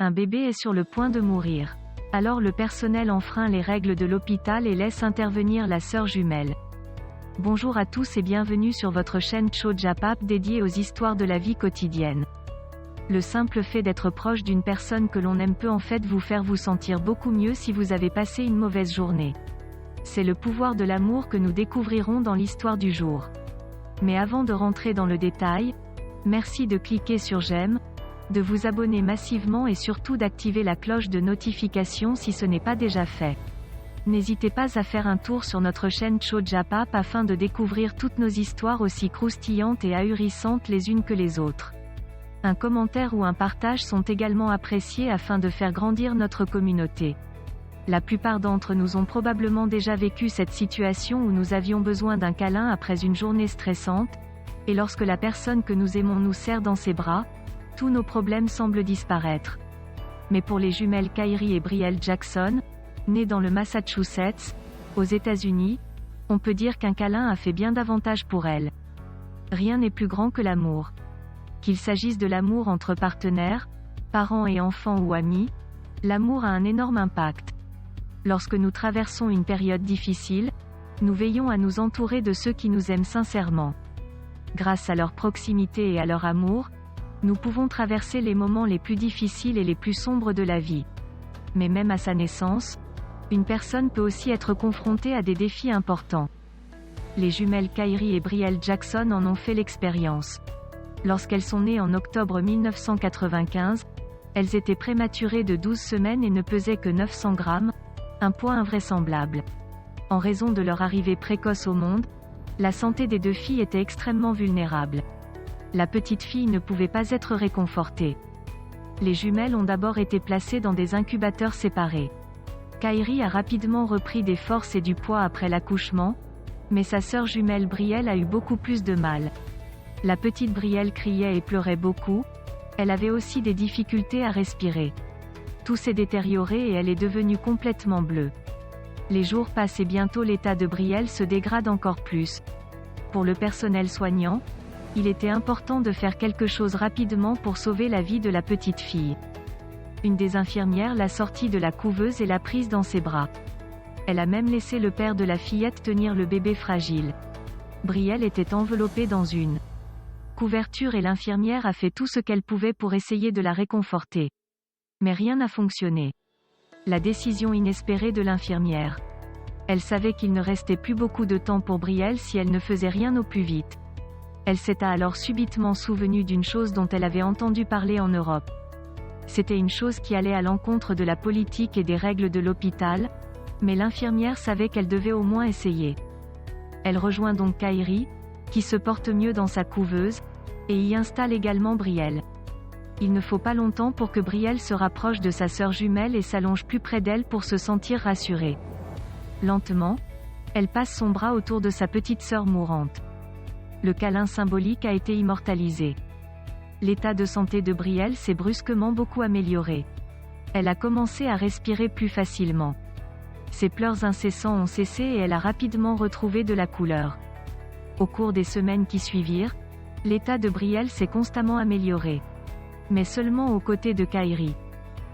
Un bébé est sur le point de mourir. Alors le personnel enfreint les règles de l'hôpital et laisse intervenir la sœur jumelle. Bonjour à tous et bienvenue sur votre chaîne Cho Japap dédiée aux histoires de la vie quotidienne. Le simple fait d'être proche d'une personne que l'on aime peut en fait vous faire vous sentir beaucoup mieux si vous avez passé une mauvaise journée. C'est le pouvoir de l'amour que nous découvrirons dans l'histoire du jour. Mais avant de rentrer dans le détail, merci de cliquer sur j'aime, de vous abonner massivement et surtout d'activer la cloche de notification si ce n'est pas déjà fait. N'hésitez pas à faire un tour sur notre chaîne Cho Japap afin de découvrir toutes nos histoires aussi croustillantes et ahurissantes les unes que les autres. Un commentaire ou un partage sont également appréciés afin de faire grandir notre communauté. La plupart d'entre nous ont probablement déjà vécu cette situation où nous avions besoin d'un câlin après une journée stressante, et lorsque la personne que nous aimons nous serre dans ses bras, tous nos problèmes semblent disparaître. Mais pour les jumelles Kyrie et Brielle Jackson, nées dans le Massachusetts, aux États-Unis, on peut dire qu'un câlin a fait bien davantage pour elles. Rien n'est plus grand que l'amour. Qu'il s'agisse de l'amour entre partenaires, parents et enfants ou amis, l'amour a un énorme impact. Lorsque nous traversons une période difficile, nous veillons à nous entourer de ceux qui nous aiment sincèrement. Grâce à leur proximité et à leur amour, nous pouvons traverser les moments les plus difficiles et les plus sombres de la vie. Mais même à sa naissance, une personne peut aussi être confrontée à des défis importants. Les jumelles Kyrie et Brielle Jackson en ont fait l'expérience. Lorsqu'elles sont nées en octobre 1995, elles étaient prématurées de 12 semaines et ne pesaient que 900 grammes, un poids invraisemblable. En raison de leur arrivée précoce au monde, la santé des deux filles était extrêmement vulnérable. La petite fille ne pouvait pas être réconfortée. Les jumelles ont d'abord été placées dans des incubateurs séparés. Kyrie a rapidement repris des forces et du poids après l'accouchement, mais sa sœur jumelle Brielle a eu beaucoup plus de mal. La petite Brielle criait et pleurait beaucoup, elle avait aussi des difficultés à respirer. Tout s'est détérioré et elle est devenue complètement bleue. Les jours passent et bientôt l'état de Brielle se dégrade encore plus. Pour le personnel soignant, il était important de faire quelque chose rapidement pour sauver la vie de la petite fille. Une des infirmières l'a sortie de la couveuse et l'a prise dans ses bras. Elle a même laissé le père de la fillette tenir le bébé fragile. Brielle était enveloppée dans une couverture et l'infirmière a fait tout ce qu'elle pouvait pour essayer de la réconforter. Mais rien n'a fonctionné. La décision inespérée de l'infirmière. Elle savait qu'il ne restait plus beaucoup de temps pour Brielle si elle ne faisait rien au plus vite. Elle s'est alors subitement souvenue d'une chose dont elle avait entendu parler en Europe. C'était une chose qui allait à l'encontre de la politique et des règles de l'hôpital, mais l'infirmière savait qu'elle devait au moins essayer. Elle rejoint donc Kyrie, qui se porte mieux dans sa couveuse, et y installe également Brielle. Il ne faut pas longtemps pour que Brielle se rapproche de sa sœur jumelle et s'allonge plus près d'elle pour se sentir rassurée. Lentement, elle passe son bras autour de sa petite sœur mourante. Le câlin symbolique a été immortalisé. L'état de santé de Brielle s'est brusquement beaucoup amélioré. Elle a commencé à respirer plus facilement. Ses pleurs incessants ont cessé et elle a rapidement retrouvé de la couleur. Au cours des semaines qui suivirent, l'état de Brielle s'est constamment amélioré. Mais seulement aux côtés de Kyrie.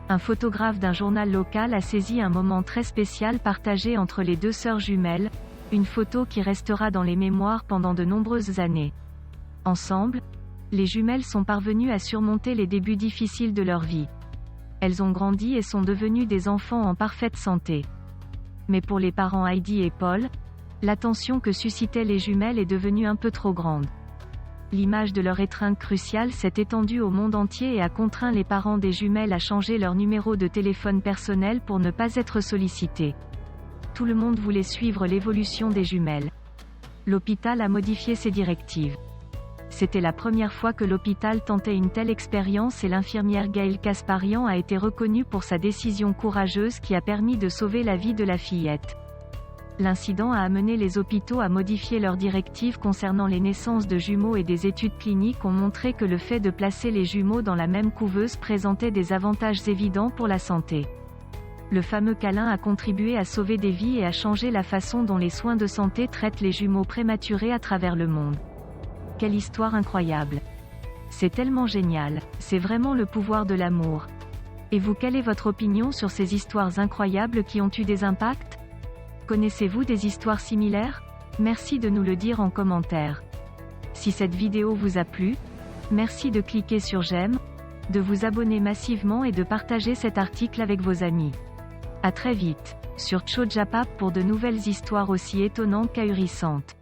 Un photographe d'un journal local a saisi un moment très spécial partagé entre les deux sœurs jumelles, une photo qui restera dans les mémoires pendant de nombreuses années. Ensemble, les jumelles sont parvenues à surmonter les débuts difficiles de leur vie. Elles ont grandi et sont devenues des enfants en parfaite santé. Mais pour les parents Heidi et Paul, l'attention que suscitaient les jumelles est devenue un peu trop grande. L'image de leur étreinte cruciale s'est étendue au monde entier et a contraint les parents des jumelles à changer leur numéro de téléphone personnel pour ne pas être sollicités. Tout le monde voulait suivre l'évolution des jumelles. L'hôpital a modifié ses directives. C'était la première fois que l'hôpital tentait une telle expérience et l'infirmière Gail Kasparian a été reconnue pour sa décision courageuse qui a permis de sauver la vie de la fillette. L'incident a amené les hôpitaux à modifier leurs directives concernant les naissances de jumeaux et des études cliniques ont montré que le fait de placer les jumeaux dans la même couveuse présentait des avantages évidents pour la santé. Le fameux câlin a contribué à sauver des vies et à changer la façon dont les soins de santé traitent les jumeaux prématurés à travers le monde. Quelle histoire incroyable! C'est tellement génial, c'est vraiment le pouvoir de l'amour. Et vous, quelle est votre opinion sur ces histoires incroyables qui ont eu des impacts? Connaissez-vous des histoires similaires? Merci de nous le dire en commentaire. Si cette vidéo vous a plu, merci de cliquer sur j'aime, de vous abonner massivement et de partager cet article avec vos amis. À très vite, sur Chojapap pour de nouvelles histoires aussi étonnantes qu'ahurissantes.